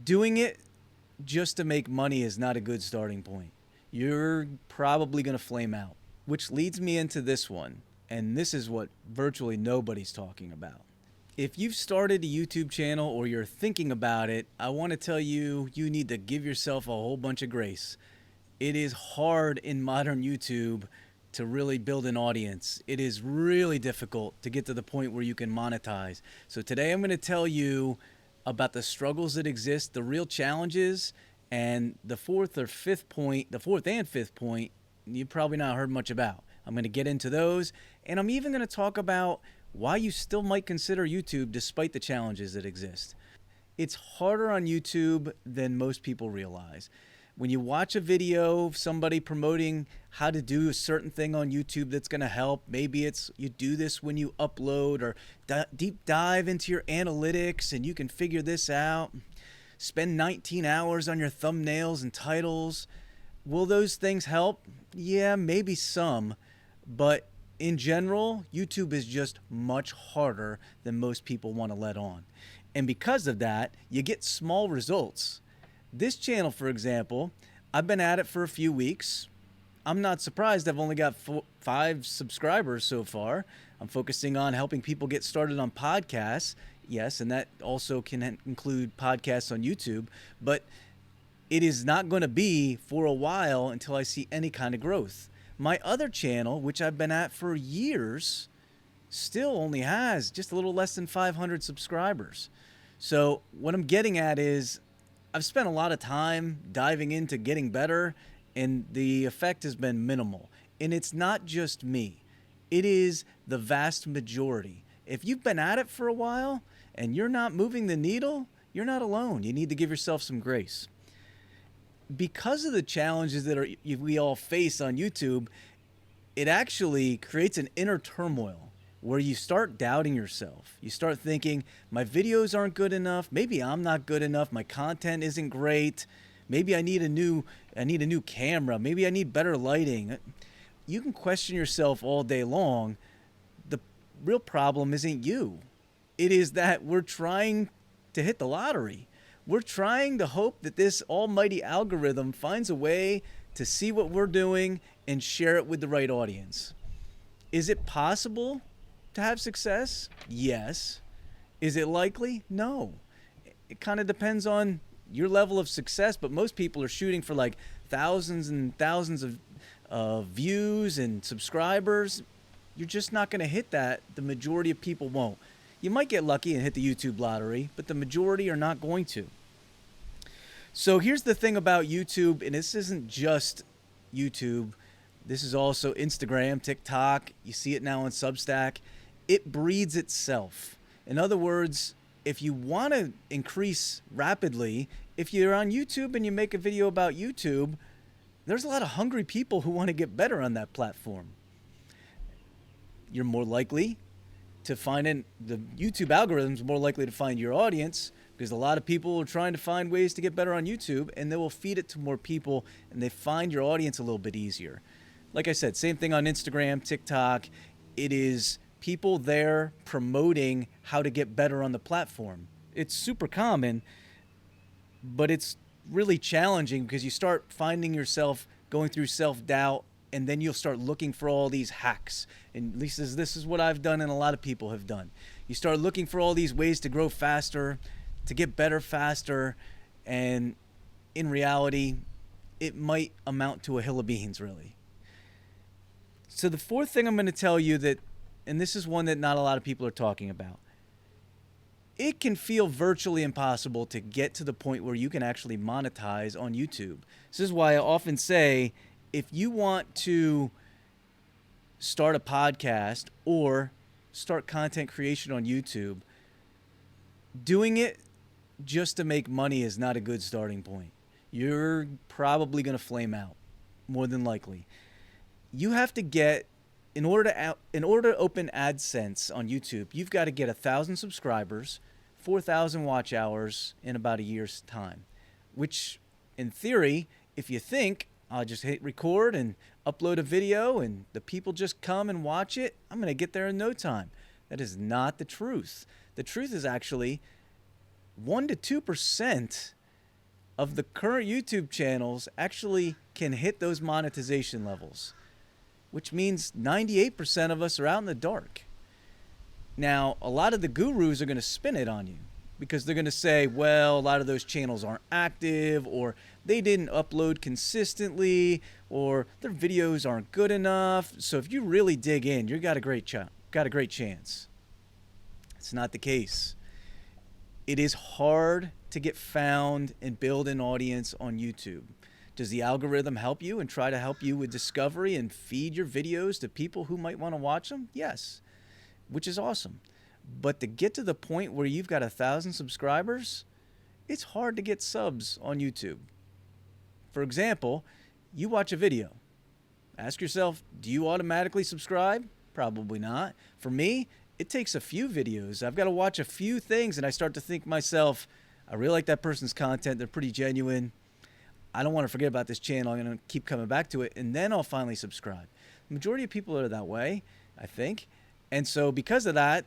Doing it just to make money is not a good starting point. You're probably going to flame out, which leads me into this one. And this is what virtually nobody's talking about. If you've started a YouTube channel or you're thinking about it, I want to tell you, you need to give yourself a whole bunch of grace. It is hard in modern YouTube to really build an audience. It is really difficult to get to the point where you can monetize. So today I'm going to tell you about the struggles that exist, the real challenges, and the fourth and fifth point, you've probably not heard much about. I'm going to get into those, and I'm even going to talk about why you still might consider YouTube despite the challenges that exist. It's harder on YouTube than most people realize. When you watch a video of somebody promoting how to do a certain thing on YouTube that's going to help, maybe it's you do this when you upload, or deep dive into your analytics and you can figure this out. Spend 19 hours on your thumbnails and titles. Will those things help? Yeah, maybe some, but in general, YouTube is just much harder than most people want to let on. And because of that, you get small results. This channel, for example, I've been at it for a few weeks. I'm not surprised I've only got 5 subscribers so far. I'm focusing on helping people get started on podcasts. Yes, and that also can include podcasts on YouTube. But it is not going to be for a while until I see any kind of growth. My other channel, which I've been at for years, still only has just a little less than 500 subscribers. So what I'm getting at is I've spent a lot of time diving into getting better, and the effect has been minimal. And it's not just me. It is the vast majority. If you've been at it for a while and you're not moving the needle, you're not alone. You need to give yourself some grace. Because of the challenges that we all face on YouTube, it actually creates an inner turmoil where you start doubting yourself. You start thinking, my videos aren't good enough. Maybe I'm not good enough. My content isn't great. Maybe I need a new camera. Maybe I need better lighting. You can question yourself all day long. The real problem isn't you. It is that we're trying to hit the lottery. We're trying to hope that this almighty algorithm finds a way to see what we're doing and share it with the right audience. Is it possible to have success? Yes. Is it likely? No. It kind of depends on your level of success, but most people are shooting for like thousands and thousands of views and subscribers. You're just not going to hit that. The majority of people won't. You might get lucky and hit the YouTube lottery, but the majority are not going to. So here's the thing about YouTube, and this isn't just YouTube. This is also Instagram, TikTok. You see it now on Substack. It breeds itself. In other words, if you want to increase rapidly, if you're on YouTube and you make a video about YouTube, there's a lot of hungry people who want to get better on that platform. You're more likely to find the YouTube algorithm is more likely to find your audience, because a lot of people are trying to find ways to get better on YouTube, and they will feed it to more people, and they find your audience a little bit easier. Like I said, same thing on Instagram, TikTok. It is people there promoting how to get better on the platform. It's super common, but it's really challenging because you start finding yourself going through self-doubt, and then you'll start looking for all these hacks. And at least this is what I've done and a lot of people have done. You start looking for all these ways to grow faster, to get better faster, and in reality, it might amount to a hill of beans, really. So the fourth thing I'm going to tell you that, and this is one that not a lot of people are talking about, it can feel virtually impossible to get to the point where you can actually monetize on YouTube. This is why I often say, if you want to start a podcast or start content creation on YouTube, doing it just to make money is not a good starting point. You're probably going to flame out, more than likely. You have to get, in order to open AdSense on YouTube, you've got to get 1,000 subscribers, 4,000 watch hours in about a year's time, which in theory, if you think, I'll just hit record and upload a video and the people just come and watch it, I'm going to get there in no time. That is not the truth. The truth is actually 1% to 2% of the current YouTube channels actually can hit those monetization levels, which means 98% of us are out in the dark. Now, a lot of the gurus are going to spin it on you because they're going to say, well, a lot of those channels aren't active, or they didn't upload consistently, or their videos aren't good enough. So if you really dig in, you got a great chance. It's not the case. It is hard to get found and build an audience on YouTube. Does the algorithm help you and try to help you with discovery and feed your videos to people who might want to watch them? Yes, which is awesome. But to get to the point where you've got 1,000 subscribers, it's hard to get subs on YouTube. For example, you watch a video. Ask yourself, do you automatically subscribe? Probably not. For me, it takes a few videos. I've got to watch a few things, and I start to think to myself, I really like that person's content. They're pretty genuine. I don't want to forget about this channel. I'm going to keep coming back to it, and then I'll finally subscribe. The majority of people are that way, I think. And so because of that,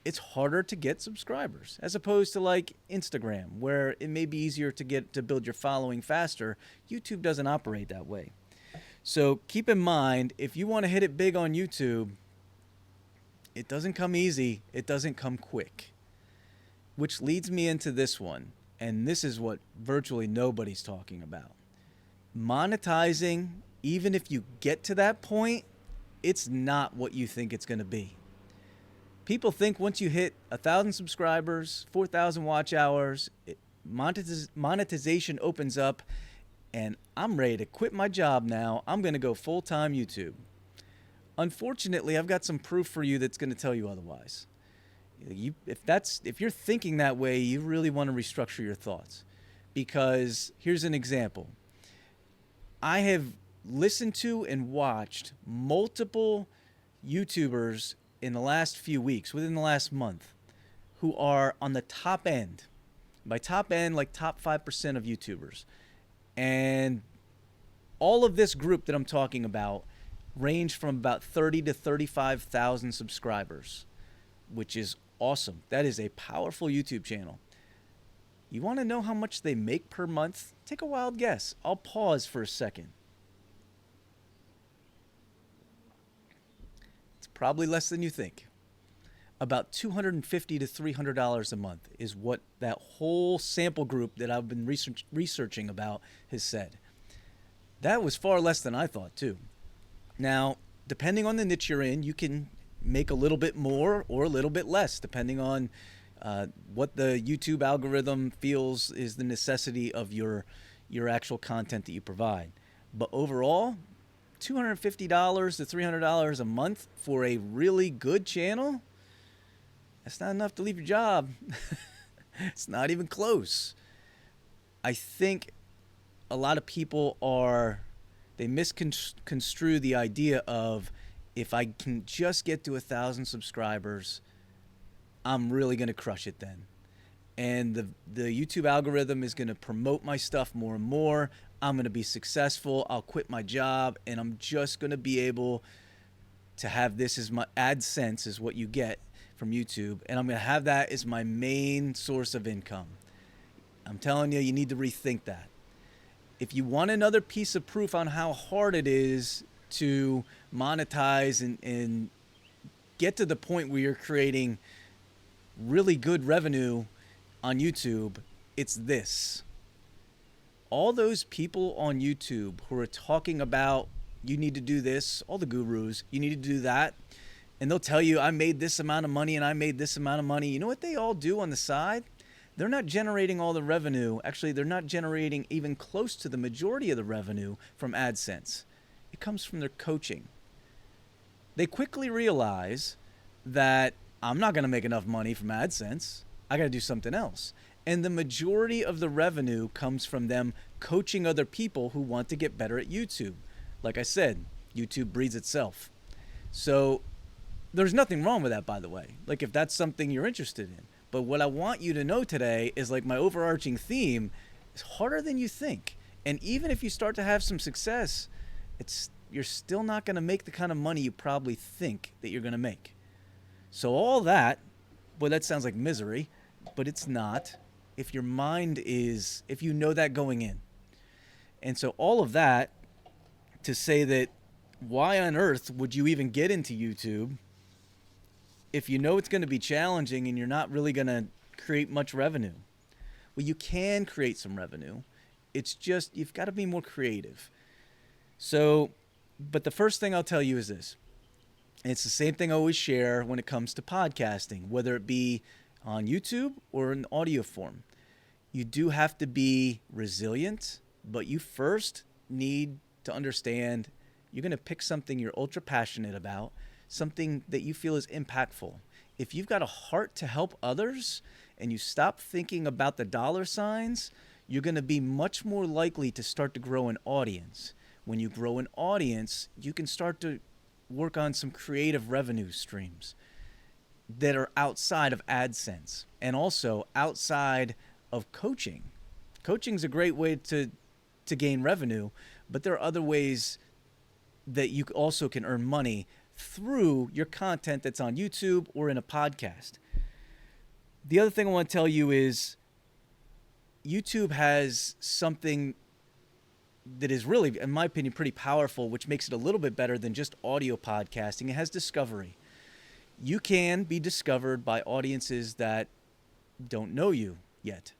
it's harder to get subscribers, as opposed to like Instagram, where it may be easier to build your following faster. YouTube doesn't operate that way. So keep in mind, if you want to hit it big on YouTube, it doesn't come easy. It doesn't come quick. Which leads me into this one. And this is what virtually nobody's talking about. Monetizing, even if you get to that point, it's not what you think it's going to be. People think once you hit 1,000 subscribers, 4,000 watch hours, monetization opens up, and I'm ready to quit my job now. I'm going to go full-time YouTube. Unfortunately, I've got some proof for you that's going to tell you otherwise. If you're thinking that way, you really want to restructure your thoughts. Because here's an example. I have listened to and watched multiple YouTubers in the last few weeks, within the last month, who are on the top end. By top end, like top 5% of YouTubers. And all of this group that I'm talking about range from about 30 to 35,000 subscribers, which is awesome. That is a powerful YouTube channel. You want to know how much they make per month? Take a wild guess. I'll pause for a second. It's probably less than you think. About $250 to $300 a month is what that whole sample group that I've been researching about has said. That was far less than I thought, too. Now, depending on the niche you're in, you can make a little bit more or a little bit less, depending on what the YouTube algorithm feels is the necessity of your actual content that you provide. But overall, $250 to $300 a month for a really good channel, that's not enough to leave your job. It's not even close. I think a lot of people they misconstrue the idea of, if I can just get to 1,000 subscribers, I'm really going to crush it then. And the YouTube algorithm is going to promote my stuff more and more. I'm going to be successful. I'll quit my job, and I'm just going to be able to have this as my AdSense is what you get from YouTube. And I'm going to have that as my main source of income. I'm telling you, you need to rethink that. If you want another piece of proof on how hard it is to monetize and get to the point where you're creating really good revenue on YouTube, it's this. All those people on YouTube who are talking about, you need to do this, all the gurus, you need to do that, and they'll tell you, I made this amount of money and I made this amount of money. You know what they all do on the side? They're not generating all the revenue. Actually, they're not generating even close to the majority of the revenue from AdSense. It comes from their coaching. They quickly realize that I'm not going to make enough money from AdSense. I got to do something else. And the majority of the revenue comes from them coaching other people who want to get better at YouTube. Like I said, YouTube breeds itself. So there's nothing wrong with that, by the way. Like, if that's something you're interested in. But what I want you to know today is, like, my overarching theme is harder than you think. And even if you start to have some success, you're still not going to make the kind of money you probably think that you're going to make. So all that, boy, that sounds like misery, but it's not. if your mind is, if you know that going in. And so all of that to say that why on earth would you even get into YouTube if you know it's going to be challenging and you're not really going to create much revenue? Well, you can create some revenue. It's just you've got to be more creative. So, but the first thing I'll tell you is this. And it's the same thing I always share when it comes to podcasting, whether it be on YouTube or in audio form. You do have to be resilient, but you first need to understand you're going to pick something you're ultra passionate about, something that you feel is impactful. If you've got a heart to help others and you stop thinking about the dollar signs, you're going to be much more likely to start to grow an audience. When you grow an audience, you can start to work on some creative revenue streams that are outside of AdSense and also outside of coaching. Coaching's a great way to gain revenue, but there are other ways that you also can earn money through your content that's on YouTube or in a podcast. The other thing I want to tell you is YouTube has something that is really, in my opinion, pretty powerful, which makes it a little bit better than just audio podcasting. It has discovery. You can be discovered by audiences that don't know you yet.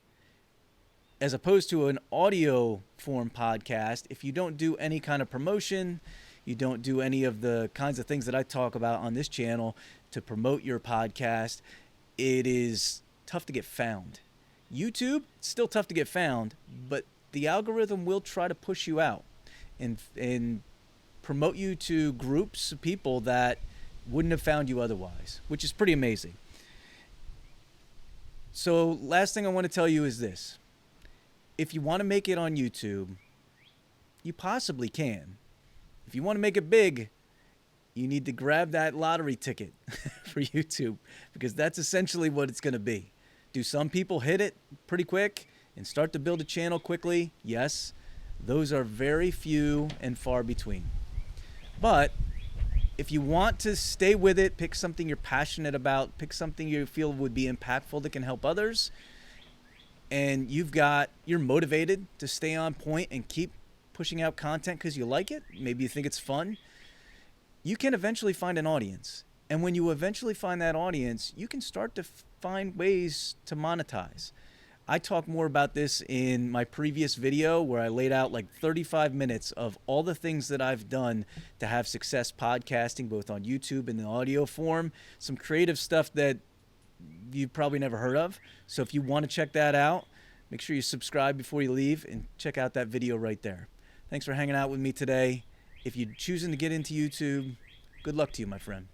As opposed to an audio form podcast, if you don't do any kind of promotion, you don't do any of the kinds of things that I talk about on this channel to promote your podcast, it is tough to get found. YouTube, it's still tough to get found, but the algorithm will try to push you out and promote you to groups of people that wouldn't have found you otherwise, which is pretty amazing. So last thing I want to tell you is this. If you want to make it on YouTube, you possibly can. If you want to make it big, you need to grab that lottery ticket for YouTube, because that's essentially what it's going to be. Do some people hit it pretty quick and start to build a channel quickly? Yes. Those are very few and far between. But if you want to stay with it, pick something you're passionate about, pick something you feel would be impactful that can help others, and you're motivated to stay on point and keep pushing out content because you like it, maybe you think it's fun, you can eventually find an audience. And when you eventually find that audience, you can start to find ways to monetize. I talk more about this in my previous video where I laid out like 35 minutes of all the things that I've done to have success podcasting, both on YouTube and in audio form, some creative stuff that you've probably never heard of. So if you want to check that out, make sure you subscribe before you leave and check out that video right there. Thanks for hanging out with me today. If you're choosing to get into YouTube, good luck to you, my friend.